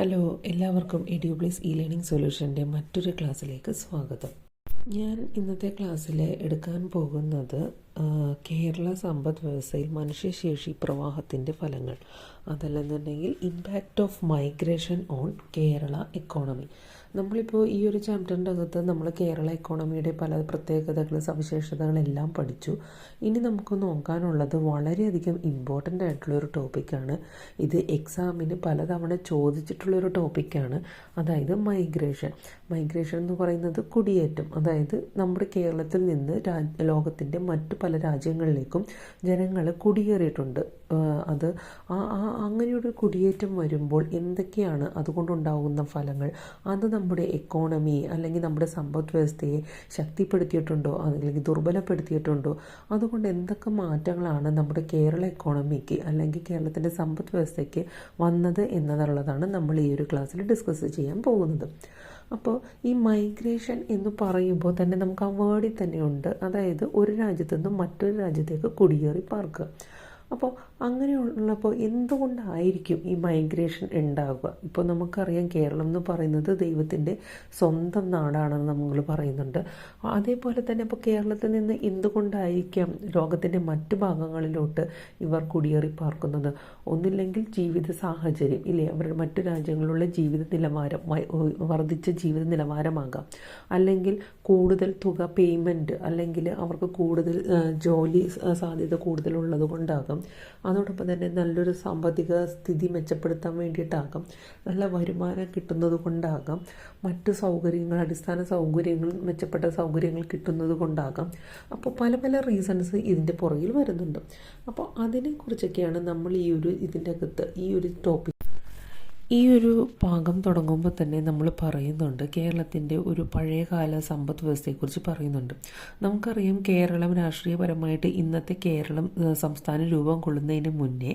Hello, എല്ലാവർക്കും എഡ്യൂബ്ലിസ് learning സൊല്യൂഷൻ്റെ മറ്റൊരു ക്ലാസ്സിലേക്ക് സ്വാഗതം. ഞാൻ ഇന്നത്തെ ക്ലാസ്സിൽ എടുക്കാൻ പോകുന്നത് കേരള സമ്പദ് വ്യവസ്ഥയിൽ മനുഷ്യശേഷി പ്രവാഹത്തിൻ്റെ ഫലങ്ങൾ, അതല്ലെന്നുണ്ടെങ്കിൽ impact of migration on Kerala economy. നമ്മളിപ്പോൾ ഈ ഒരു ചാപ്റ്ററിൻ്റെ അകത്ത് നമ്മൾ കേരള എക്കോണമിയുടെ പല പ്രത്യേകതകൾ, സവിശേഷതകളെല്ലാം പഠിച്ചു. ഇനി നമുക്ക് നോക്കാനുള്ളത് വളരെയധികം ഇമ്പോർട്ടൻ്റ് ആയിട്ടുള്ളൊരു ടോപ്പിക്കാണ്. ഇത് എക്സാമിന് പലതവണ ചോദിച്ചിട്ടുള്ളൊരു ടോപ്പിക്കാണ്. അതായത് മൈഗ്രേഷൻ എന്ന് പറയുന്നത് കുടിയേറ്റം. അതായത് നമ്മുടെ കേരളത്തിൽ നിന്ന് ലോകത്തിൻ്റെ മറ്റു പല രാജ്യങ്ങളിലേക്കും ജനങ്ങൾ കുടിയേറിയിട്ടുണ്ട്. അത് അങ്ങനെയൊരു കുടിയേറ്റം വരുമ്പോൾ എന്തൊക്കെയാണ് അതുകൊണ്ടുണ്ടാകുന്ന ഫലങ്ങൾ, അത് നമ്മുടെ എക്കോണമിയെ അല്ലെങ്കിൽ നമ്മുടെ സമ്പദ് വ്യവസ്ഥയെ ശക്തിപ്പെടുത്തിയിട്ടുണ്ടോ അല്ലെങ്കിൽ ദുർബലപ്പെടുത്തിയിട്ടുണ്ടോ, അതുകൊണ്ട് എന്തൊക്കെ മാറ്റങ്ങളാണ് നമ്മുടെ കേരള എക്കോണമിക്ക് അല്ലെങ്കിൽ കേരളത്തിൻ്റെ സമ്പദ് വ്യവസ്ഥയ്ക്ക് വന്നത് എന്നുള്ളതാണ് നമ്മൾ ഈ ഒരു ക്ലാസ്സിൽ ഡിസ്കസ് ചെയ്യാൻ പോകുന്നത്. അപ്പോൾ ഈ മൈഗ്രേഷൻ എന്ന് പറയുമ്പോൾ തന്നെ നമുക്ക് ആ വേർഡിൽ തന്നെയുണ്ട്, അതായത് ഒരു രാജ്യത്തു നിന്നും മറ്റൊരു രാജ്യത്തേക്ക് കുടിയേറി പാർക്കുക. അപ്പോൾ അങ്ങനെയുള്ളപ്പോൾ എന്തുകൊണ്ടായിരിക്കും ഈ മൈഗ്രേഷൻ ഉണ്ടാവുക? ഇപ്പോൾ നമുക്കറിയാം, കേരളം എന്ന് പറയുന്നത് ദൈവത്തിൻ്റെ സ്വന്തം നാടാണെന്ന് നമ്മൾ പറയുന്നുണ്ട്. അതേപോലെ തന്നെ അപ്പോൾ കേരളത്തിൽ നിന്ന് എന്തുകൊണ്ടായിരിക്കാം ലോകത്തിൻ്റെ മറ്റു ഭാഗങ്ങളിലോട്ട് ഇവർ കുടിയേറി പാർക്കുന്നത്? ഒന്നില്ലെങ്കിൽ ജീവിത സാഹചര്യം ഇല്ലേ, അവരുടെ മറ്റു രാജ്യങ്ങളിലുള്ള ജീവിത നിലവാരം, വർദ്ധിച്ച ജീവിത നിലവാരമാകാം, അല്ലെങ്കിൽ കൂടുതൽ തുക പേയ്മെൻറ്റ്, അല്ലെങ്കിൽ അവർക്ക് കൂടുതൽ ജോലി സാധ്യത കൂടുതലുള്ളത് കൊണ്ടാകാം. അതോടൊപ്പം തന്നെ നല്ലൊരു സാമ്പത്തിക സ്ഥിതി മെച്ചപ്പെടുത്താൻ വേണ്ടിയിട്ടാകാം, നല്ല വരുമാനം കിട്ടുന്നത് കൊണ്ടാകാം, മറ്റു സൗകര്യങ്ങൾ, അടിസ്ഥാന സൗകര്യങ്ങൾ, മെച്ചപ്പെട്ട സൗകര്യങ്ങൾ കിട്ടുന്നത് കൊണ്ടാകാം. അപ്പോൾ പല പല റീസൺസ് ഇതിൻ്റെ പുറകിൽ വരുന്നുണ്ട്. അപ്പോൾ അതിനെക്കുറിച്ചൊക്കെയാണ് നമ്മൾ ഇതിൻ്റെ അകത്ത് ഈ ഒരു ടോപ്പിക്, ഈ ഒരു ഭാഗം തുടങ്ങുമ്പോൾ തന്നെ നമ്മൾ പറയുന്നുണ്ട്, കേരളത്തിൻ്റെ ഒരു പഴയകാല സമ്പദ് വ്യവസ്ഥയെക്കുറിച്ച് പറയുന്നുണ്ട്. നമുക്കറിയാം, കേരളം രാഷ്ട്രീയപരമായിട്ട് ഇന്നത്തെ കേരളം സംസ്ഥാനം രൂപം കൊള്ളുന്നതിന് മുന്നേ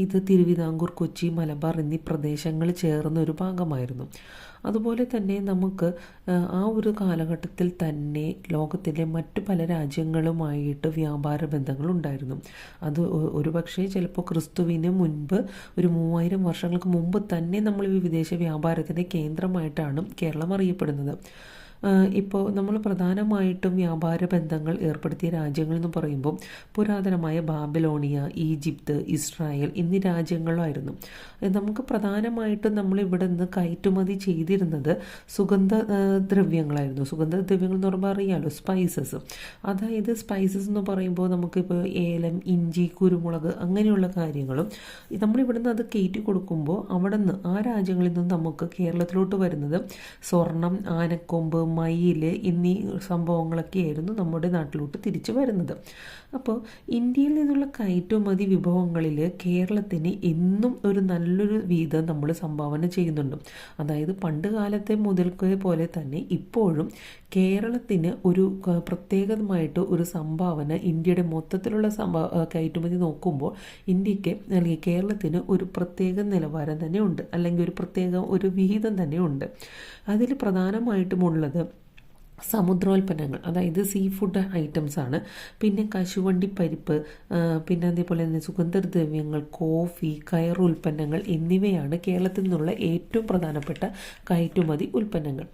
ഇത് തിരുവിതാംകൂർ, കൊച്ചി, മലബാർ എന്നീ പ്രദേശങ്ങൾ ചേർന്ന ഒരു ഭാഗമായിരുന്നു. അതുപോലെ തന്നെ നമുക്ക് ആ ഒരു കാലഘട്ടത്തിൽ തന്നെ ലോകത്തിലെ മറ്റു പല രാജ്യങ്ങളുമായിട്ട് വ്യാപാര ബന്ധങ്ങളുണ്ടായിരുന്നു. അത് ഒരുപക്ഷെ ചിലപ്പോൾ ക്രിസ്തുവിന് മുൻപ് ഒരു 3000 വർഷങ്ങൾക്ക് മുമ്പ് തന്നെ നമ്മൾ ഈ വിദേശ വ്യാപാരത്തിൻ്റെ കേന്ദ്രമായിട്ടാണ് കേരളം അറിയപ്പെടുന്നത്. ഇപ്പോൾ നമ്മൾ പ്രധാനമായിട്ടും വ്യാപാര ബന്ധങ്ങൾ ഏർപ്പെടുത്തിയ രാജ്യങ്ങൾ എന്ന് പറയുമ്പോൾ പുരാതനമായ ബാബിലോണിയ, ഈജിപ്ത്, ഇസ്രായേൽ എന്നീ രാജ്യങ്ങളായിരുന്നു. നമുക്ക് പ്രധാനമായിട്ടും നമ്മൾ ഇവിടെ നിന്ന് കയറ്റുമതി ചെയ്തിരുന്നത് സുഗന്ധദ്രവ്യങ്ങളായിരുന്നു. സുഗന്ധദ്രവ്യങ്ങൾ എന്ന് പറയുമ്പോൾ അറിയാമല്ലോ, സ്പൈസസ്. അതായത് സ്പൈസസ് എന്ന് പറയുമ്പോൾ നമുക്കിപ്പോൾ ഏലം, ഇഞ്ചി, കുരുമുളക് അങ്ങനെയുള്ള കാര്യങ്ങളും നമ്മളിവിടെ നിന്ന് അത് കയറ്റി കൊടുക്കുമ്പോൾ അവിടെ നിന്ന് ആ രാജ്യങ്ങളിൽ നിന്ന് നമുക്ക് കേരളത്തിലോട്ട് വരുന്നത് സ്വർണം, ആനക്കൊമ്പ്, മയിൽ എന്നീ സംഭവങ്ങളൊക്കെയായിരുന്നു നമ്മുടെ നാട്ടിലോട്ട് തിരിച്ചു വരുന്നത്. അപ്പോൾ ഇന്ത്യയിൽ നിന്നുള്ള കയറ്റുമതി വിഭവങ്ങളിൽ കേരളത്തിന് എന്നും ഒരു നല്ലൊരു വീതം നമ്മൾ സംഭാവന ചെയ്യുന്നുണ്ട്. അതായത് പണ്ട് കാലത്തെ മുതൽക്കേ പോലെ തന്നെ ഇപ്പോഴും കേരളത്തിന് ഒരു പ്രത്യേകമായിട്ട് ഒരു സംഭാവന, ഇന്ത്യയുടെ മൊത്തത്തിലുള്ള കയറ്റുമതി നോക്കുമ്പോൾ ഇന്ത്യക്ക് അല്ലെങ്കിൽ കേരളത്തിന് ഒരു പ്രത്യേക നിലവാരം തന്നെ ഉണ്ട്, അല്ലെങ്കിൽ ഒരു പ്രത്യേക ഒരു വിഹിതം തന്നെ ഉണ്ട്. അതിൽ പ്രധാനമായിട്ടുമുള്ളത് സമുദ്രോൽപ്പന്നങ്ങൾ, അതായത് സീ ഫുഡ് ഐറ്റംസ് ആണ്. പിന്നെ കശുവണ്ടി പരിപ്പ്, പിന്നെ അതേപോലെ തന്നെ സുഗന്ധദ്രവ്യങ്ങൾ, കോഫി, കയറുൽപ്പന്നങ്ങൾ എന്നിവയാണ് കേരളത്തിൽ നിന്നുള്ള ഏറ്റവും പ്രധാനപ്പെട്ട കയറ്റുമതി ഉൽപ്പന്നങ്ങൾ.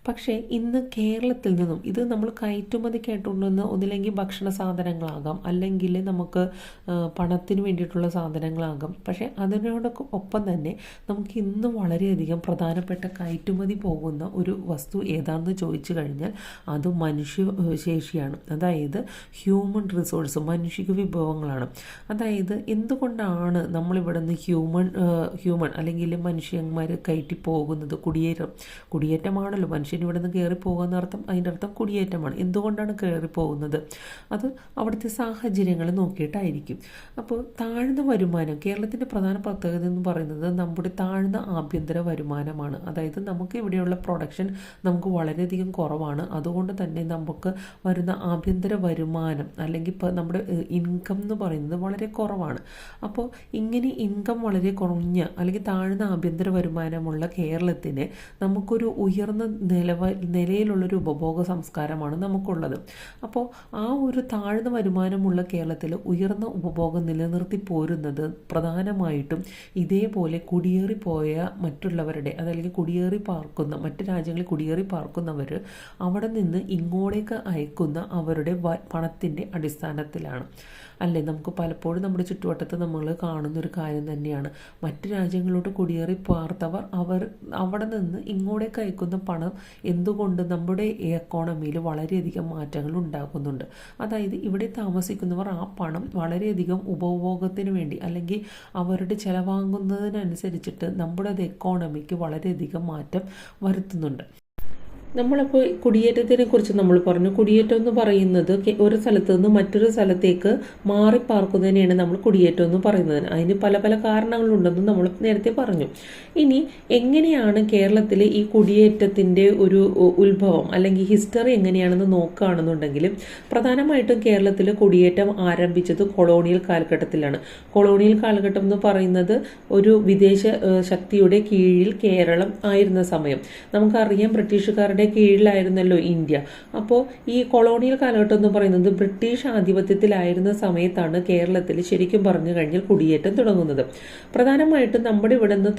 പക്ഷേ ഇന്ന് കേരളത്തിൽ നിന്നും ഇത് നമ്മൾ കയറ്റുമതിക്കായിട്ടുണ്ടെന്ന് ഒന്നില്ലെങ്കിൽ ഭക്ഷണ സാധനങ്ങളാകാം, അല്ലെങ്കിൽ നമുക്ക് പണത്തിന് വേണ്ടിയിട്ടുള്ള സാധനങ്ങളാകാം. പക്ഷേ അതിനോടൊപ്പം തന്നെ നമുക്ക് ഇന്ന് വളരെയധികം പ്രധാനപ്പെട്ട കയറ്റുമതി പോകുന്ന ഒരു വസ്തു ഏതാണെന്ന് ചോദിച്ചു കഴിഞ്ഞാൽ അത് മനുഷ്യശേഷിയാണ്. അതായത് ഹ്യൂമൻ റിസോഴ്സ്, മനുഷ്യ വിഭവങ്ങളാണ്. അതായത് എന്തുകൊണ്ടാണ് നമ്മളിവിടെ നിന്ന് ഹ്യൂമൻ അല്ലെങ്കിൽ മനുഷ്യന്മാർ കയറ്റി പോകുന്നത്? കുടിയേറ്റമാണല്ലോ. മനുഷ്യൻ ഇവിടെ നിന്ന് കയറി പോകുന്ന അർത്ഥം, അതിൻ്റെ അർത്ഥം കുടിയേറ്റമാണ്. എന്തുകൊണ്ടാണ് കയറി പോകുന്നത്? അത് അവിടുത്തെ സാഹചര്യങ്ങൾ നോക്കിയിട്ടായിരിക്കും. അപ്പോൾ താഴ്ന്ന വരുമാനം, കേരളത്തിൻ്റെ പ്രധാന പ്രത്യേകത എന്ന് പറയുന്നത് നമ്മുടെ താഴ്ന്ന ആഭ്യന്തര വരുമാനമാണ്. അതായത് നമുക്ക് ഇവിടെയുള്ള പ്രൊഡക്ഷൻ നമുക്ക് വളരെയധികം കുറവാണ്. അതുകൊണ്ട് തന്നെ നമുക്ക് വരുന്ന ആഭ്യന്തര വരുമാനം അല്ലെങ്കിൽ ഇപ്പോൾ നമ്മുടെ ഇൻകം എന്ന് പറയുന്നത് വളരെ കുറവാണ്. അപ്പോൾ ഇങ്ങനെ ഇൻകം വളരെ കുറഞ്ഞ അല്ലെങ്കിൽ താഴ്ന്ന ആഭ്യന്തര വരുമാനമുള്ള കേരളത്തിന് നമുക്കൊരു ഉയർന്ന നിലയിലുള്ളൊരു ഉപഭോഗ സംസ്കാരമാണ് നമുക്കുള്ളത്. അപ്പോൾ ആ ഒരു താഴ്ന്ന വരുമാനമുള്ള കേരളത്തിൽ ഉയർന്ന ഉപഭോഗം നിലനിർത്തി പോരുന്നത് പ്രധാനമായിട്ടും ഇതേപോലെ കുടിയേറിപ്പോയ മറ്റുള്ളവരുടെ അതല്ലെങ്കിൽ കുടിയേറി പാർക്കുന്ന മറ്റു രാജ്യങ്ങളിൽ കുടിയേറി പാർക്കുന്നവർ അവിടെ നിന്ന് ഇങ്ങോട്ടേക്ക് അയക്കുന്ന അവരുടെ പണത്തിൻ്റെ അടിസ്ഥാനത്തിലാണ്. അല്ലേ, നമുക്ക് പലപ്പോഴും നമ്മുടെ ചുറ്റുവട്ടത്ത് നമ്മൾ കാണുന്നൊരു കാര്യം തന്നെയാണ്. മറ്റു രാജ്യങ്ങളോട്ട് കുടിയേറി പാർത്തവർ അവിടെ നിന്ന് ഇങ്ങോട്ടേക്ക് അയക്കുന്ന പണം എന്തുകൊണ്ട് നമ്മുടെ എക്കോണമിയിൽ വളരെയധികം മാറ്റങ്ങൾ ഉണ്ടാക്കുന്നുണ്ട്. അതായത് ഇവിടെ താമസിക്കുന്നവർ ആ പണം വളരെയധികം ഉപഭോഗത്തിന് വേണ്ടി അല്ലെങ്കിൽ അവരുടെ ചിലവാങ്ങുന്നതിനനുസരിച്ചിട്ട് നമ്മുടെ എക്കോണമിക്ക് വളരെയധികം മാറ്റം വരുത്തുന്നുണ്ട്. നമ്മളിപ്പോൾ കുടിയേറ്റത്തിനെ കുറിച്ച് നമ്മൾ പറഞ്ഞു. കുടിയേറ്റം എന്ന് പറയുന്നത് ഒരു സ്ഥലത്ത് നിന്ന് മറ്റൊരു സ്ഥലത്തേക്ക് മാറിപ്പാർക്കുന്നതിനെയാണ് നമ്മൾ കുടിയേറ്റം എന്ന് പറയുന്നത്. അതിന് പല പല കാരണങ്ങളുണ്ടെന്ന് നമ്മൾ നേരത്തെ പറഞ്ഞു. ഇനി എങ്ങനെയാണ് കേരളത്തിൽ ഈ കുടിയേറ്റത്തിൻ്റെ ഒരു ഉത്ഭവം അല്ലെങ്കിൽ ഹിസ്റ്ററി എങ്ങനെയാണെന്ന് നോക്കുകയാണെന്നുണ്ടെങ്കിൽ പ്രധാനമായിട്ടും കേരളത്തിൽ കുടിയേറ്റം ആരംഭിച്ചത് കൊളോണിയൽ കാലഘട്ടത്തിലാണ്. കൊളോണിയൽ കാലഘട്ടം എന്ന് പറയുന്നത് ഒരു വിദേശ ശക്തിയുടെ കീഴിൽ കേരളം ആയിരുന്ന സമയം. നമുക്കറിയാം ബ്രിട്ടീഷുകാരുടെ കീഴിലായിരുന്നല്ലോ ഇന്ത്യ. അപ്പോൾ ഈ കൊളോണിയൽ കാലഘട്ടം എന്ന് പറയുന്നത് ബ്രിട്ടീഷ് ആധിപത്യത്തിലായിരുന്ന സമയത്താണ് കേരളത്തിൽ ശരിക്കും പറഞ്ഞു കഴിഞ്ഞാൽ കുടിയേറ്റം തുടങ്ങുന്നത്. പ്രധാനമായിട്ടും നമ്മുടെ ഇവിടെ നിന്ന്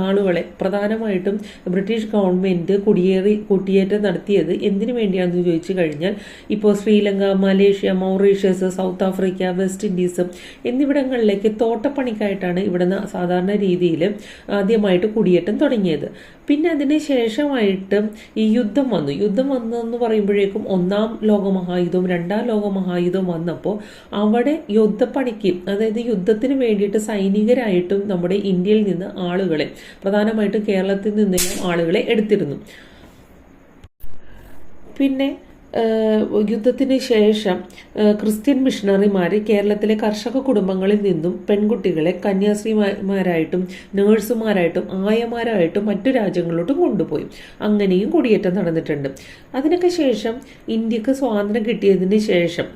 ആളുകളെ പ്രധാനമായിട്ടും ബ്രിട്ടീഷ് ഗവൺമെന്റ് കുടിയേറ്റം നടത്തിയത് എന്തിനു വേണ്ടിയാണെന്ന് ചോദിച്ചു കഴിഞ്ഞാൽ ഇപ്പോൾ Sri Lanka, Malaysia, Mauritius, south Africa, west Indies എന്നിവിടങ്ങളിലേക്ക് തോട്ടപ്പണിക്കായിട്ടാണ് ഇവിടുന്ന് സാധാരണ രീതിയിൽ ആദ്യമായിട്ട് കുടിയേറ്റം തുടങ്ങിയത്. പിന്നെ അതിന് ശേഷമായിട്ട് ഈ യുദ്ധം വന്നെന്ന് പറയുമ്പോഴേക്കും ഒന്നാം ലോകമഹായുധവും രണ്ടാം ലോകമഹായുധവും വന്നപ്പോൾ അവിടെ യുദ്ധപ്പണിക്ക് അതായത് യുദ്ധത്തിന് വേണ്ടിയിട്ട് സൈനികരായിട്ടും നമ്മുടെ ഇന്ത്യയിൽ നിന്ന് ആളുകളെ പ്രധാനമായിട്ടും കേരളത്തിൽ നിന്നെല്ലാം ആളുകളെ എടുത്തിരുന്നു. പിന്നെ യുദ്ധത്തിന് ശേഷം ക്രിസ്ത്യൻ മിഷണറിമാർ കേരളത്തിലെ കർഷക കുടുംബങ്ങളിൽ നിന്നും പെൺകുട്ടികളെ കന്യാസ്ത്രീമാരായിട്ടും നേഴ്സുമാരായിട്ടും ആയമാരായിട്ടും മറ്റു രാജ്യങ്ങളിലോട്ടും കൊണ്ടുപോയി. അങ്ങനെയും കുടിയേറ്റം നടന്നിട്ടുണ്ട്. അതിനൊക്കെ ശേഷം ഇന്ത്യക്ക് സ്വാതന്ത്ര്യം കിട്ടിയതിന് ശേഷം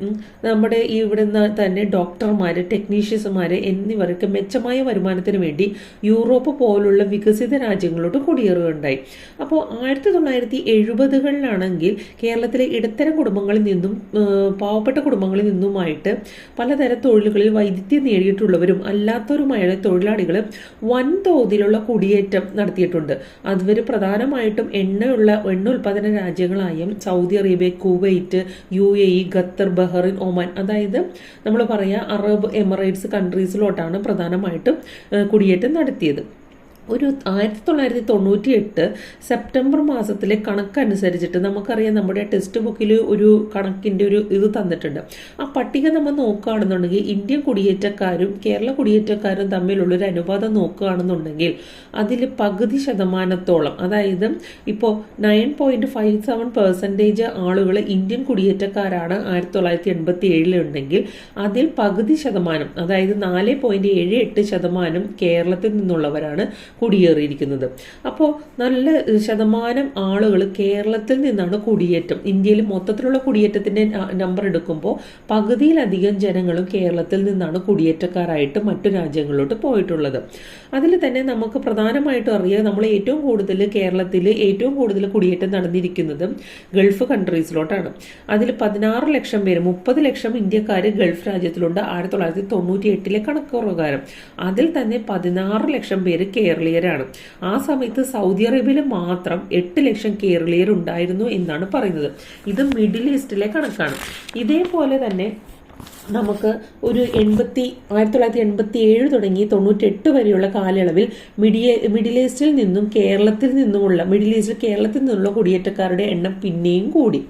നമ്മുടെ ഇവിടെ തന്നെ ഡോക്ടർമാർ, ടെക്നീഷ്യന്മാർ എന്നിവർക്ക് മെച്ചമായ വരുമാനത്തിന് വേണ്ടി യൂറോപ്പ് പോലുള്ള വികസിത രാജ്യങ്ങളിലോട്ട് കുടിയേറുകയുണ്ടായി. അപ്പോൾ 1970-കളിലാണെങ്കിൽ കേരളത്തിലെ ഇടത്തരം കുടുംബങ്ങളിൽ നിന്നും പാവപ്പെട്ട കുടുംബങ്ങളിൽ നിന്നുമായിട്ട് പലതരം തൊഴിലുകളിൽ വൈദഗ്ധ്യം നേടിയിട്ടുള്ളവരും അല്ലാത്തവരുമായ തൊഴിലാളികൾ വൻതോതിലുള്ള കുടിയേറ്റം നടത്തിയിട്ടുണ്ട്. അതുവരെ പ്രധാനമായിട്ടും എണ്ണ ഉൽപാദന രാജ്യങ്ങളായ Saudi Arabia, Kuwait, UAE, Qatar, Bahrain, Oman അതായത് നമ്മൾ പറയാ അറബ് എമിറേറ്റ്സ് കൺട്രീസിലോട്ടാണ് പ്രധാനമായിട്ടും കുടിയേറ്റം നടത്തിയത്. ഒരു 1998 സെപ്റ്റംബർ മാസത്തിലെ കണക്കനുസരിച്ചിട്ട് നമുക്കറിയാം നമ്മുടെ ടെക്സ്റ്റ് ബുക്കിൽ ഒരു കണക്കിൻ്റെ ഒരു ഇത് തന്നിട്ടുണ്ട്. ആ പട്ടിക നമ്മൾ നോക്കുകയാണെന്നുണ്ടെങ്കിൽ ഇന്ത്യൻ കുടിയേറ്റക്കാരും കേരള കുടിയേറ്റക്കാരും തമ്മിലുള്ളൊരു അനുപാതം നോക്കുകയാണെന്നുണ്ടെങ്കിൽ അതിൽ പകുതി ശതമാനത്തോളം അതായത് ഇപ്പോൾ 9.57% ആളുകൾ ഇന്ത്യൻ കുടിയേറ്റക്കാരാണ് 1987 ഉണ്ടെങ്കിൽ അതിൽ പകുതി ശതമാനം അതായത് 4.78% കേരളത്തിൽ നിന്നുള്ളവരാണ് കുടിയേറിയിരിക്കുന്നത്. അപ്പോൾ നല്ല ശതമാനം ആളുകൾ കേരളത്തിൽ നിന്നാണ് കുടിയേറ്റം. ഇന്ത്യയിൽ മൊത്തത്തിലുള്ള കുടിയേറ്റത്തിന്റെ നമ്പർ എടുക്കുമ്പോൾ പകുതിയിലധികം ജനങ്ങളും കേരളത്തിൽ നിന്നാണ് കുടിയേറ്റക്കാരായിട്ട് മറ്റു രാജ്യങ്ങളിലോട്ട് പോയിട്ടുള്ളത്. അതിൽ തന്നെ നമുക്ക് പ്രധാനമായിട്ടും അറിയാം നമ്മൾ ഏറ്റവും കൂടുതൽ കേരളത്തിൽ ഏറ്റവും കൂടുതൽ കുടിയേറ്റം നടന്നിരിക്കുന്നത് ഗൾഫ് കൺട്രീസിലോട്ടാണ്. അതിൽ 16 ലക്ഷം പേര് 30 ലക്ഷം ഇന്ത്യക്കാർ ഗൾഫ് രാജ്യത്തിലുണ്ട് 1998 കണക്ക് പ്രകാരം. അതിൽ തന്നെ 16 ലക്ഷം പേര് കേരളീയരാണ്. ആ സമയത്ത് സൗദി അറേബ്യയിൽ മാത്രം 8 ലക്ഷം കേരളീയർ ഉണ്ടായിരുന്നു എന്നാണ് പറയുന്നത്. ഇത് മിഡിൽ ഈസ്റ്റിലെ കണക്കാണ്. ഇതേപോലെ തന്നെ നമുക്ക് ഒരു 1987 തുടങ്ങി 98 വരെയുള്ള കാലയളവിൽ മിഡിൽ ഈസ്റ്റിൽ നിന്നും കേരളത്തിൽ നിന്നുള്ള കുടിയേറ്റക്കാരുടെ എണ്ണം പിന്നെയും കൂടി.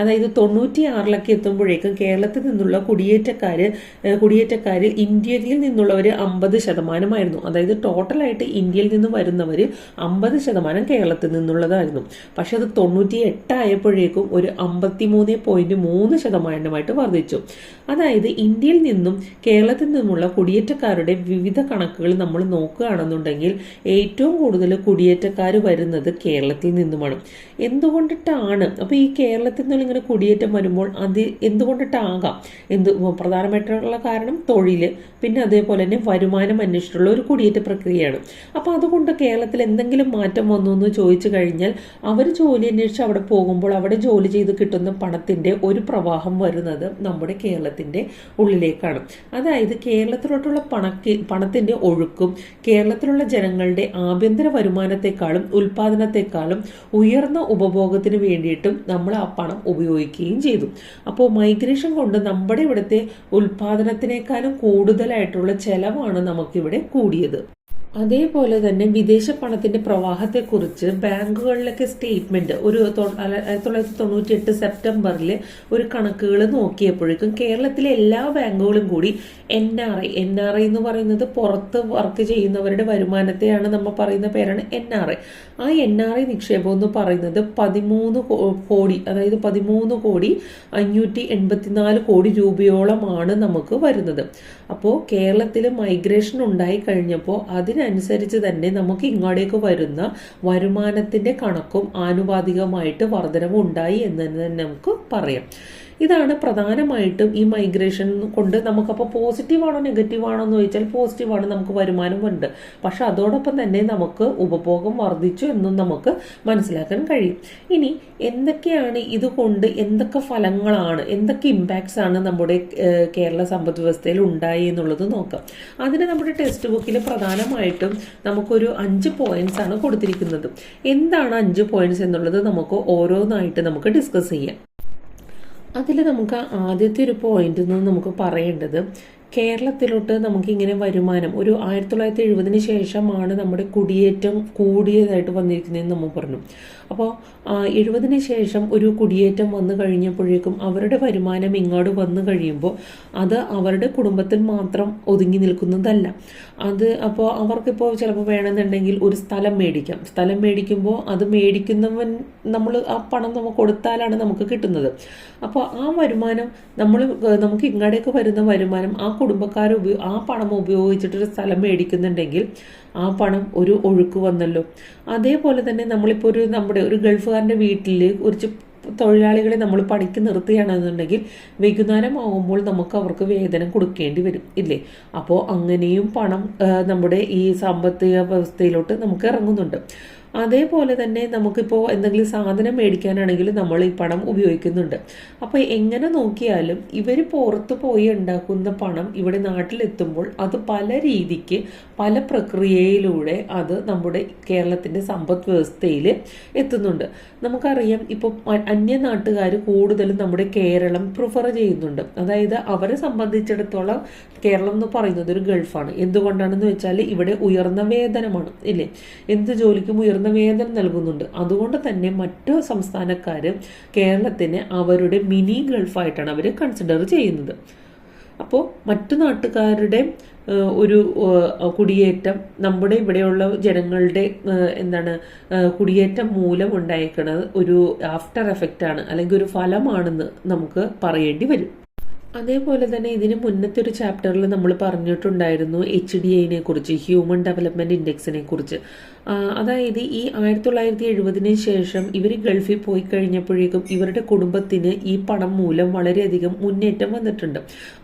അതായത് 96 എത്തുമ്പോഴേക്കും കേരളത്തിൽ നിന്നുള്ള കുടിയേറ്റക്കാരിൽ ഇന്ത്യയിൽ നിന്നുള്ളവർ 50%. അതായത് ടോട്ടലായിട്ട് ഇന്ത്യയിൽ നിന്ന് വരുന്നവർ 50% കേരളത്തിൽ നിന്നുള്ളതായിരുന്നു. പക്ഷെ അത് 98 ആയപ്പോഴേക്കും ഒരു 53.3% വർദ്ധിച്ചു. അതായത് ഇന്ത്യയിൽ നിന്നും കേരളത്തിൽ നിന്നുമുള്ള കുടിയേറ്റക്കാരുടെ വിവിധ കണക്കുകൾ നമ്മൾ നോക്കുകയാണെന്നുണ്ടെങ്കിൽ ഏറ്റവും കൂടുതൽ കുടിയേറ്റക്കാർ വരുന്നത് കേരളത്തിൽ നിന്നുമാണ്. എന്തുകൊണ്ടിട്ടാണ് അപ്പോൾ ഈ കേരളത്തിൽ നിന്നുള്ള ഇങ്ങനെ കുടിയേറ്റം വരുമ്പോൾ അത് എന്തുകൊണ്ടിട്ടാകാം? പ്രധാനമായിട്ടുള്ള കാരണം തൊഴിൽ, പിന്നെ അതേപോലെ തന്നെ വരുമാനം അന്വേഷിച്ചിട്ടുള്ള ഒരു കുടിയേറ്റ പ്രക്രിയയാണ്. അപ്പോൾ അതുകൊണ്ട് കേരളത്തിൽ എന്തെങ്കിലും മാറ്റം വന്നു എന്ന് ചോദിച്ചു കഴിഞ്ഞാൽ അവർ ജോലി അന്വേഷിച്ച് അവിടെ പോകുമ്പോൾ അവിടെ ജോലി ചെയ്ത് കിട്ടുന്ന പണത്തിന്റെ ഒരു പ്രവാഹം വരുന്നത് നമ്മുടെ കേരളത്തിന്റെ ഉള്ളിലേക്കാണ്. അതായത് കേരളത്തിലോട്ടുള്ള പണത്തിന്റെ ഒഴുക്കും കേരളത്തിലുള്ള ജനങ്ങളുടെ ആഭ്യന്തര വരുമാനത്തെക്കാളും ഉൽപാദനത്തെക്കാളും ഉയർന്ന ഉപഭോഗത്തിന് വേണ്ടിയിട്ടും നമ്മൾ ആ പണം ഉപയോഗിക്കുകയും ചെയ്തു. അപ്പോൾ മൈഗ്രേഷൻ കൊണ്ട് നമ്മുടെ ഇവിടുത്തെ ഉൽപാദനത്തിനേക്കാളും കൂടുതലായിട്ടുള്ള ചെലവാണ് നമുക്കിവിടെ കൂടിയത്. അതേപോലെ തന്നെ വിദേശ പണത്തിന്റെ പ്രവാഹത്തെക്കുറിച്ച് ബാങ്കുകളിലൊക്കെ സ്റ്റേറ്റ്മെന്റ് ഒരു 1998 സെപ്റ്റംബറിൽ ഒരു കണക്കുകൾ നോക്കിയപ്പോഴേക്കും കേരളത്തിലെ എല്ലാ ബാങ്കുകളും കൂടി NRI എന്ന് പറയുന്നത് പുറത്ത് വർക്ക് ചെയ്യുന്നവരുടെ വരുമാനത്തെയാണ് നമ്മൾ പറയുന്ന പേരാണ് NRI. ആ NRI നിക്ഷേപം എന്ന് പറയുന്നത് 13 കോടി, അതായത് 13,584 കോടി രൂപയോളമാണ് നമുക്ക് വരുന്നത്. അപ്പോൾ കേരളത്തിൽ മൈഗ്രേഷൻ ഉണ്ടായി കഴിഞ്ഞപ്പോൾ അതിനനുസരിച്ച് തന്നെ നമുക്ക് ഇങ്ങോട്ടേക്ക് വരുന്ന വരുമാനത്തിന്റെ കണക്കും ആനുപാതികമായിട്ട് വർധനവ് ഉണ്ടായി എന്ന് തന്നെ നമുക്ക് പറയാം. ഇതാണ് പ്രധാനമായിട്ടും ഈ മൈഗ്രേഷൻ കൊണ്ട് നമുക്കപ്പോൾ പോസിറ്റീവാണോ നെഗറ്റീവാണോ എന്ന് ചോദിച്ചാൽ പോസിറ്റീവാണ്, നമുക്ക് വരുമാനമുണ്ട്. പക്ഷെ അതോടൊപ്പം തന്നെ നമുക്ക് ഉപഭോഗം വർദ്ധിച്ചു എന്നും നമുക്ക് മനസ്സിലാക്കാൻ കഴിയും. ഇനി എന്തൊക്കെയാണ് ഇതുകൊണ്ട് എന്തൊക്കെ ഫലങ്ങളാണ്, എന്തൊക്കെ ഇമ്പാക്ട്സ് ആണ് നമ്മുടെ കേരള സമ്പദ് വ്യവസ്ഥയിൽ ഉണ്ടായി എന്നുള്ളത് നോക്കാം. അതിന് നമ്മുടെ ടെക്സ്റ്റ് ബുക്കിൽ പ്രധാനമായിട്ടും നമുക്കൊരു 5 പോയിന്റ്സ് ആണ് കൊടുത്തിരിക്കുന്നത്. എന്താണ് 5 പോയിന്റ്സ് എന്നുള്ളത് നമുക്ക് ഓരോന്നായിട്ട് നമുക്ക് ഡിസ്കസ് ചെയ്യാം. അതിൽ നമുക്ക് ആദ്യത്തെ ഒരു പോയിന്റ് നമുക്ക് പറയേണ്ടത്, കേരളത്തിലോട്ട് നമുക്കിങ്ങനെ വരുമാനം ഒരു 1970 ശേഷമാണ് നമ്മുടെ കുടിയേറ്റം കൂടിയതായിട്ട് വന്നിരിക്കുന്നതെന്ന് നമ്മൾ പറഞ്ഞു. അപ്പോൾ 70 ശേഷം ഒരു കുടിയേറ്റം വന്നു കഴിഞ്ഞപ്പോഴേക്കും അവരുടെ വരുമാനം ഇങ്ങോട്ട് വന്നു കഴിയുമ്പോൾ അത് അവരുടെ കുടുംബത്തിൽ മാത്രം ഒതുങ്ങി നിൽക്കുന്നതല്ല. അപ്പോൾ അവർക്കിപ്പോൾ ചിലപ്പോൾ വേണമെന്നുണ്ടെങ്കിൽ ഒരു സ്ഥലം മേടിക്കാം. സ്ഥലം മേടിക്കുമ്പോൾ അത് മേടിക്കുന്നവൻ നമ്മൾ ആ പണം നമുക്ക് കൊടുത്താലാണ് നമുക്ക് കിട്ടുന്നത്. അപ്പോൾ ആ വരുമാനം നമുക്ക് ഇങ്ങോട്ടേക്ക് വരുന്ന വരുമാനം ആ കുടുംബക്കാർ ആ പണം ഉപയോഗിച്ചിട്ടൊരു സ്ഥലം മേടിക്കുന്നുണ്ടെങ്കിൽ ആ പണം ഒരു ഒഴുക്ക് വന്നല്ലോ. അതേപോലെ തന്നെ നമ്മളിപ്പോൾ നമ്മുടെ ഒരു ഗൾഫുകാരൻ്റെ വീട്ടിൽ കുറച്ച് തൊഴിലാളികളെ നമ്മൾ പണിക്ക് നിർത്തുകയാണെന്നുണ്ടെങ്കിൽ വൈകുന്നേരം ആകുമ്പോൾ നമുക്ക് അവർക്ക് വേതനം കൊടുക്കേണ്ടി വരും ഇല്ലേ? അപ്പോൾ അങ്ങനെയും പണം നമ്മുടെ ഈ സാമ്പത്തിക വ്യവസ്ഥയിലോട്ട് നമുക്ക് ഇറങ്ങുന്നുണ്ട്. അതേപോലെ തന്നെ നമുക്കിപ്പോൾ എന്തെങ്കിലും സാധനം മേടിക്കാനാണെങ്കിൽ നമ്മൾ ഈ പണം ഉപയോഗിക്കുന്നുണ്ട്. അപ്പോൾ എങ്ങനെ നോക്കിയാലും ഇവർ പുറത്ത് പോയി ഉണ്ടാക്കുന്ന പണം ഇവിടെ നാട്ടിലെത്തുമ്പോൾ അത് പല രീതിക്ക് പല പ്രക്രിയയിലൂടെ അത് നമ്മുടെ കേരളത്തിൻ്റെ സമ്പദ് വ്യവസ്ഥയിൽ എത്തുന്നുണ്ട്. നമുക്കറിയാം ഇപ്പോൾ അന്യനാട്ടുകാർ കൂടുതലും നമ്മുടെ കേരളം പ്രിഫർ ചെയ്യുന്നുണ്ട്. അതായത് അവരെ സംബന്ധിച്ചിടത്തോളം കേരളം എന്ന് പറയുന്നത് ഒരു ഗൾഫാണ്. എന്തുകൊണ്ടാണെന്ന് വെച്ചാൽ ഇവിടെ ഉയർന്ന വേതനമാണ് ഇല്ലേ? എന്ത് ജോലിക്കും ഉയർന്ന വേതനം നൽകുന്നുണ്ട്. അതുകൊണ്ട് തന്നെ മറ്റു സംസ്ഥാനക്കാർ കേരളത്തിന് അവരുടെ മിനി ഗൾഫായിട്ടാണ് അവർ കൺസിഡർ ചെയ്യുന്നത്. അപ്പോൾ മറ്റു നാട്ടുകാരുടെ ഒരു കുടിയേറ്റം നമ്മുടെ ഇവിടെയുള്ള ജനങ്ങളുടെ കുടിയേറ്റം മൂലം ഉണ്ടായിരിക്കുന്നത് ഒരു ആഫ്റ്റർ എഫക്റ്റ് ആണ്, അല്ലെങ്കിൽ ഒരു ഫലമാണെന്ന് നമുക്ക് പറയേണ്ടി വരും. അതേപോലെ തന്നെ ഇതിന് മുന്നത്തെ ഒരു ചാപ്റ്ററിൽ നമ്മൾ പറഞ്ഞിട്ടുണ്ടായിരുന്നു HDI കുറിച്ച്, ഹ്യൂമൻ ഡെവലപ്മെന്റ് ഇൻഡെക്സിനെ കുറിച്ച്. അതായത് ഈ 1970 ശേഷം ഇവർ ഗൾഫിൽ പോയി കഴിഞ്ഞപ്പോഴേക്കും ഇവരുടെ കുടുംബത്തിന് ഈ പണം മൂലം വളരെയധികം മുന്നേറ്റം വന്നിട്ടുണ്ട്.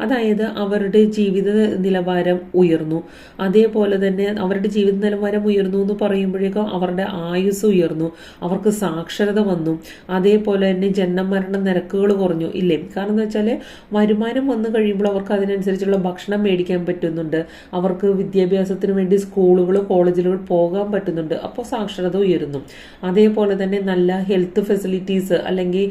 അതായത് അവരുടെ ജീവിത നിലവാരം ഉയർന്നു. അതേപോലെ തന്നെ അവരുടെ ജീവിത നിലവാരം ഉയർന്നു എന്ന് പറയുമ്പോഴേക്കും അവരുടെ ആയുസ് ഉയർന്നു, അവർക്ക് സാക്ഷരത വന്നു. അതേപോലെ തന്നെ ജനനമരണ നിരക്കുകൾ കുറഞ്ഞു ഇല്ലേ? കാരണം എന്ന് വെച്ചാൽ വരുമാനം വന്നു കഴിയുമ്പോൾ അവർക്ക് അതിനനുസരിച്ചുള്ള ഭക്ഷണം മേടിക്കാൻ പറ്റുന്നുണ്ട്, അവർക്ക് വിദ്യാഭ്യാസത്തിന് വേണ്ടി സ്കൂളുകൾ കോളേജുകൾ പോകാൻ പറ്റുന്നുണ്ട്. അപ്പോൾ സാക്ഷരത ഉയരുന്നു. അതേപോലെ തന്നെ നല്ല ഹെൽത്ത് ഫെസിലിറ്റീസ് അല്ലെങ്കിൽ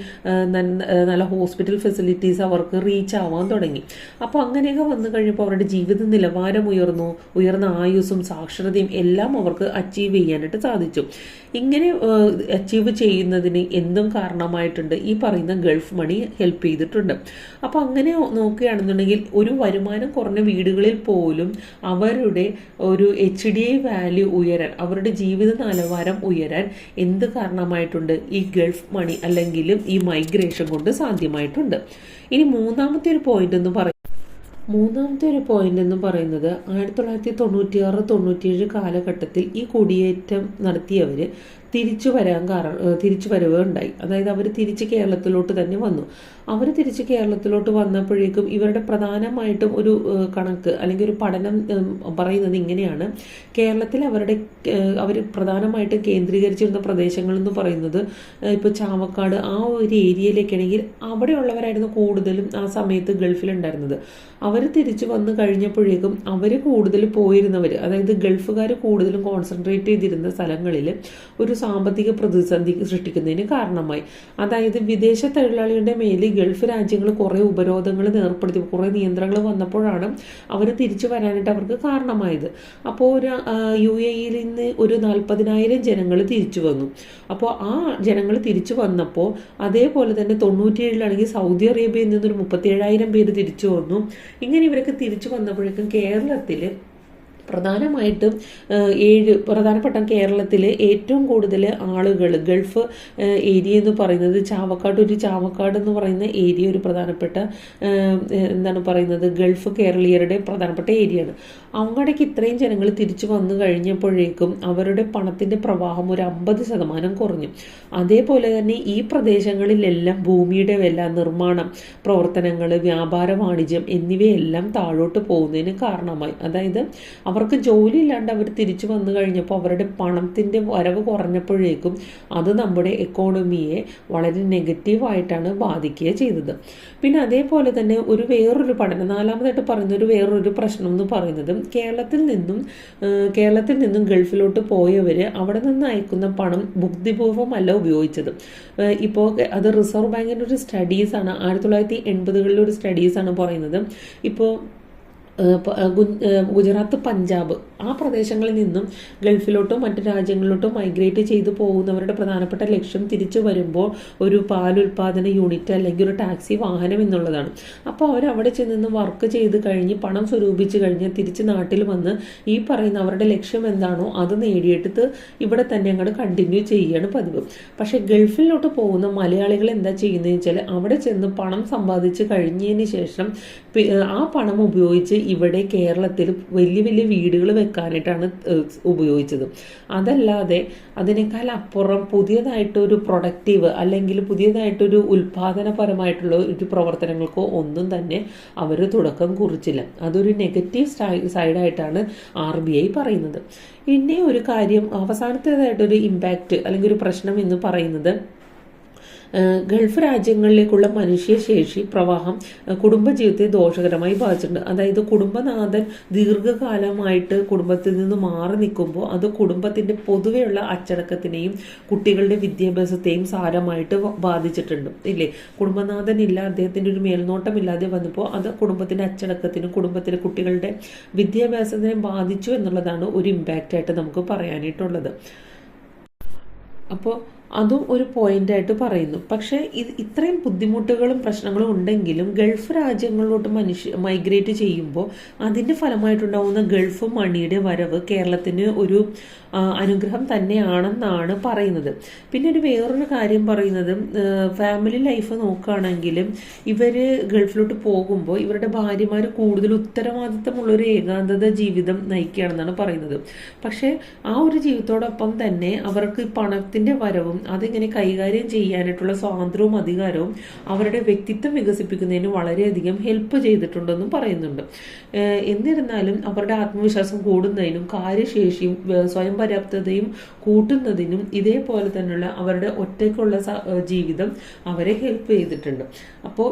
നല്ല ഹോസ്പിറ്റൽ ഫെസിലിറ്റീസ് അവർക്ക് റീച്ച് ആവാൻ തുടങ്ങി. അപ്പോൾ അങ്ങനെയൊക്കെ വന്നു കഴിയുമ്പോൾ അവരുടെ ജീവിത നിലവാരം ഉയർന്നു, ഉയർന്ന ആയുസ്സും സാക്ഷരതയും എല്ലാം അവർക്ക് അച്ചീവ് ചെയ്യാനായിട്ട് സാധിച്ചു. ഇങ്ങനെ അച്ചീവ് ചെയ്യുന്നതിന് എന്തും കാരണമായിട്ടുണ്ട് ഈ പറയുന്ന ഗൾഫ് മണി ഹെൽപ്പ് ചെയ്തിട്ടുണ്ട്. അപ്പോൾ അങ്ങനെ നോക്കുകയാണെന്നുണ്ടെങ്കിൽ ഒരു വരുമാനം കുറഞ്ഞ വീടുകളിൽ പോലും അവരുടെ ഒരു HDI വാല്യൂ ഉയരാൻ, അവരുടെ ജീവിത നിലവാരം ഉയരാൻ എന്ത് കാരണമായിട്ടുണ്ട്? ഈ ഗൾഫ് മണി അല്ലെങ്കിൽ ഈ മൈഗ്രേഷൻ കൊണ്ട് സാധ്യമായിട്ടുണ്ട്. ഇനി മൂന്നാമത്തെ ഒരു പോയിന്റ് എന്ന് പറയുന്നത് മൂന്നാമത്തെ ഒരു പോയിന്റ് എന്ന് പറയുന്നത് 1996-97 കാലഘട്ടത്തിൽ ഈ കുടിയേറ്റം നടത്തിയവർ തിരിച്ചു വരവ് ഉണ്ടായി. അതായത് അവർ തിരിച്ച് കേരളത്തിലോട്ട് തന്നെ വന്നു. അവർ തിരിച്ച് കേരളത്തിലോട്ട് വന്നപ്പോഴേക്കും ഇവരുടെ പ്രധാനമായിട്ടും ഒരു കണക്ക് അല്ലെങ്കിൽ ഒരു പഠനം പറയുന്നത് ഇങ്ങനെയാണ്. കേരളത്തിൽ അവർ പ്രധാനമായിട്ടും കേന്ദ്രീകരിച്ചിരുന്ന പ്രദേശങ്ങൾ എന്ന് പറയുന്നത് ഇപ്പോൾ ചാവക്കാട് ആ ഒരു ഏരിയയിലേക്കാണെങ്കിൽ അവിടെയുള്ളവരായിരുന്നു കൂടുതലും ആ സമയത്ത് ഗൾഫിലുണ്ടായിരുന്നത്. അവർ തിരിച്ചു വന്നു കഴിഞ്ഞപ്പോഴേക്കും അവർ കൂടുതൽ പോയിരുന്നവർ, അതായത് ഗൾഫുകാർ കൂടുതലും കോൺസെൻട്രേറ്റ് ചെയ്തിരുന്ന സ്ഥലങ്ങളിൽ ഒരു സാമ്പത്തിക പ്രതിസന്ധി സൃഷ്ടിക്കുന്നതിന് കാരണമായി. അതായത് വിദേശ തൊഴിലാളികളുടെ മേലിൽ ഗൾഫ് രാജ്യങ്ങൾ കുറേ ഉപരോധങ്ങൾ ഏർപ്പെടുത്തി, കുറേ നിയന്ത്രണങ്ങൾ വന്നപ്പോഴാണ് അവർ തിരിച്ചു വരാനായിട്ട് അവർക്ക് കാരണമായത്. അപ്പോൾ UAE-യിൽ നിന്ന് ഒരു 40,000 ജനങ്ങൾ തിരിച്ചു വന്നു. അപ്പോൾ ആ ജനങ്ങൾ തിരിച്ചു വന്നപ്പോൾ അതേപോലെ തന്നെ 97-ലാണെങ്കിൽ സൗദി അറേബ്യയിൽ നിന്നൊരു 37,000 പേര് തിരിച്ചു വന്നു. ഇങ്ങനെ ഇവരൊക്കെ തിരിച്ചു വന്നപ്പോഴേക്കും കേരളത്തിൽ പ്രധാനമായിട്ടും പ്രധാനപ്പെട്ട കേരളത്തിൽ ഏറ്റവും കൂടുതൽ ആളുകൾ ഗൾഫ് ഏരിയ എന്ന് പറയുന്നത് ചാവക്കാട് എന്ന് പറയുന്ന ഏരിയ ഒരു പ്രധാനപ്പെട്ട എന്താണ് പറയുന്നത് ഗൾഫ് കേരളീയരുടെ പ്രധാനപ്പെട്ട ഏരിയയാണ്. അങ്ങോട്ടേക്ക് ഇത്രയും ജനങ്ങൾ തിരിച്ചു വന്നു കഴിഞ്ഞപ്പോഴേക്കും അവരുടെ പണത്തിൻ്റെ പ്രവാഹം ഒരു 50% കുറഞ്ഞു. അതേപോലെ തന്നെ ഈ പ്രദേശങ്ങളിലെല്ലാം ഭൂമിയുടെ വില, നിർമ്മാണം പ്രവർത്തനങ്ങൾ, വ്യാപാര വാണിജ്യം എന്നിവയെല്ലാം താഴോട്ട് പോകുന്നതിന് കാരണമായി. അതായത് അവർക്ക് ജോലി ഇല്ലാണ്ട് അവർ തിരിച്ചു വന്നു കഴിഞ്ഞപ്പോൾ അവരുടെ പണത്തിൻ്റെ വരവ് കുറഞ്ഞപ്പോഴേക്കും അത് നമ്മുടെ എക്കോണമിയെ വളരെ നെഗറ്റീവായിട്ടാണ് ബാധിക്കുക ചെയ്തത്. പിന്നെ അതേപോലെ തന്നെ വേറൊരു പഠനം, നാലാമതായിട്ട് പറയുന്ന വേറൊരു പ്രശ്നം എന്ന് പറയുന്നത് കേരളത്തിൽ നിന്നും ഗൾഫിലോട്ട് പോയവർ അവിടെ നിന്ന് അയക്കുന്ന പണം ബുദ്ധിപൂർവ്വമല്ല ഉപയോഗിച്ചത്. ഇപ്പോൾ അത് റിസർവ് ബാങ്കിൻ്റെ ഒരു സ്റ്റഡീസാണ്, 1980-കളിലെ ഒരു സ്റ്റഡീസാണ് പറയുന്നത്. ഇപ്പോൾ ഗുജറാത്ത്, പഞ്ചാബ് ആ പ്രദേശങ്ങളിൽ നിന്നും ഗൾഫിലോട്ടോ മറ്റു രാജ്യങ്ങളിലോട്ടോ മൈഗ്രേറ്റ് ചെയ്തു പോകുന്നവരുടെ പ്രധാനപ്പെട്ട ലക്ഷ്യം തിരിച്ചു വരുമ്പോൾ ഒരു പാലുൽപാദന യൂണിറ്റ് അല്ലെങ്കിൽ ഒരു ടാക്സി വാഹനം എന്നുള്ളതാണ്. അപ്പോൾ അവരവിടെ ചെന്ന് വർക്ക് ചെയ്ത് കഴിഞ്ഞ് പണം സ്വരൂപിച്ച് കഴിഞ്ഞ് തിരിച്ച് നാട്ടിൽ വന്ന് ഈ പറയുന്ന അവരുടെ ലക്ഷ്യം എന്താണോ അത് നേടിയെടുത്ത് ഇവിടെ തന്നെ അങ്ങോട്ട് കണ്ടിന്യൂ ചെയ്യുകയാണ് പതിവ്. പക്ഷേ ഗൾഫിലോട്ട് പോകുന്ന മലയാളികൾ എന്താ ചെയ്യുന്നതെന്ന് വെച്ചാൽ അവിടെ ചെന്ന് പണം സമ്പാദിച്ച് കഴിഞ്ഞതിന് ശേഷം ആ പണം ഉപയോഗിച്ച് ഇവിടെ കേരളത്തിൽ വലിയ വലിയ വീടുകൾ വെക്കാനായിട്ടാണ് ഉപയോഗിച്ചത്. അതല്ലാതെ അതിനേക്കാൾ അപ്പുറം പുതിയതായിട്ടൊരു പ്രൊഡക്റ്റീവ് അല്ലെങ്കിൽ പുതിയതായിട്ടൊരു ഉൽപാദനപരമായിട്ടുള്ള ഒരു പ്രവർത്തനങ്ങൾക്കോ ഒന്നും തന്നെ അവർ തുടക്കം കുറിച്ചില്ല. അതൊരു നെഗറ്റീവ് സൈഡായിട്ടാണ് RBI പറയുന്നത്. പിന്നെ ഒരു കാര്യം, അവസാനത്തേതായിട്ടൊരു ഇമ്പാക്റ്റ് അല്ലെങ്കിൽ ഒരു പ്രശ്നം എന്ന് പറയുന്നത് ഗൾഫ് രാജ്യങ്ങളിലേക്കുള്ള മനുഷ്യശേഷി പ്രവാഹം കുടുംബജീവിതത്തെ ദോഷകരമായി ബാധിച്ചിട്ടുണ്ട്. അതായത് കുടുംബനാഥൻ ദീർഘകാലമായിട്ട് കുടുംബത്തിൽ നിന്ന് മാറി നിൽക്കുമ്പോൾ അത് കുടുംബത്തിൻ്റെ പൊതുവെയുള്ള അച്ചടക്കത്തിനെയും കുട്ടികളുടെ വിദ്യാഭ്യാസത്തെയും സാരമായിട്ട് ബാധിച്ചിട്ടുണ്ട് ഇല്ലേ. കുടുംബനാഥൻ ഇല്ല, അദ്ദേഹത്തിൻ്റെ ഒരു മേൽനോട്ടമില്ലാതെ വന്നപ്പോൾ അത് കുടുംബത്തിൻ്റെ അച്ചടക്കത്തിനും കുടുംബത്തിലെ കുട്ടികളുടെ വിദ്യാഭ്യാസത്തിനെ ബാധിച്ചു എന്നുള്ളതാണ് ഒരു ഇമ്പാക്റ്റായിട്ട് നമുക്ക് പറയാനായിട്ടുള്ളത്. അപ്പോൾ അതും ഒരു പോയിന്റായിട്ട് പറയുന്നു. പക്ഷേ ഇത്രയും ബുദ്ധിമുട്ടുകളും പ്രശ്നങ്ങളും ഉണ്ടെങ്കിലും ഗൾഫ് രാജ്യങ്ങളിലോട്ട് മൈഗ്രേറ്റ് ചെയ്യുമ്പോൾ അതിൻ്റെ ഫലമായിട്ടുണ്ടാവുന്ന ഗൾഫ് മണിയുടെ വരവ് കേരളത്തിന് ഒരു അനുഗ്രഹം തന്നെയാണെന്നാണ് പറയുന്നത്. പിന്നെ വേറൊരു കാര്യം പറയുന്നത്, ഫാമിലി ലൈഫ് നോക്കുകയാണെങ്കിലും ഇവർ ഗൾഫിലോട്ട് പോകുമ്പോൾ ഇവരുടെ ഭാര്യമാർ കൂടുതൽ ഉത്തരവാദിത്തമുള്ളൊരു ഏകാന്തത ജീവിതം നയിക്കുകയാണെന്നാണ് പറയുന്നത്. പക്ഷേ ആ ഒരു ജീവിതത്തോടൊപ്പം തന്നെ അവർക്ക് പണത്തിൻ്റെ വരവും അതിങ്ങനെ കൈകാര്യം ചെയ്യാനായിട്ടുള്ള സ്വാതന്ത്ര്യവും അധികാരവും അവരുടെ വ്യക്തിത്വം വികസിപ്പിക്കുന്നതിന് വളരെയധികം ഹെൽപ്പ് ചെയ്തിട്ടുണ്ടെന്നും പറയുന്നുണ്ട്. എന്നിരുന്നാലും അവരുടെ ആത്മവിശ്വാസം കൂടുന്നതിനും കാര്യശേഷിയും സ്വയം പര്യാപ്തതയും കൂട്ടുന്നതിനും ഇതേപോലെ തന്നെയുള്ള അവരുടെ ഒറ്റയ്ക്കുള്ള ജീവിതം അവരെ ഹെൽപ്പ് ചെയ്തിട്ടുണ്ട്. അപ്പോൾ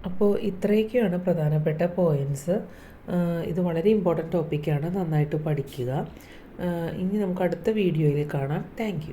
അപ്പോൾ ഇത്രയൊക്കെയാണ് പ്രധാനപ്പെട്ട പോയിൻറ്റ്സ്. ഇത് വളരെ ഇമ്പോർട്ടൻറ്റ് ടോപ്പിക്കാണ്, നന്നായിട്ട് പഠിക്കുക. ഇനി നമുക്ക് അടുത്ത വീഡിയോയിൽ കാണാം. താങ്ക്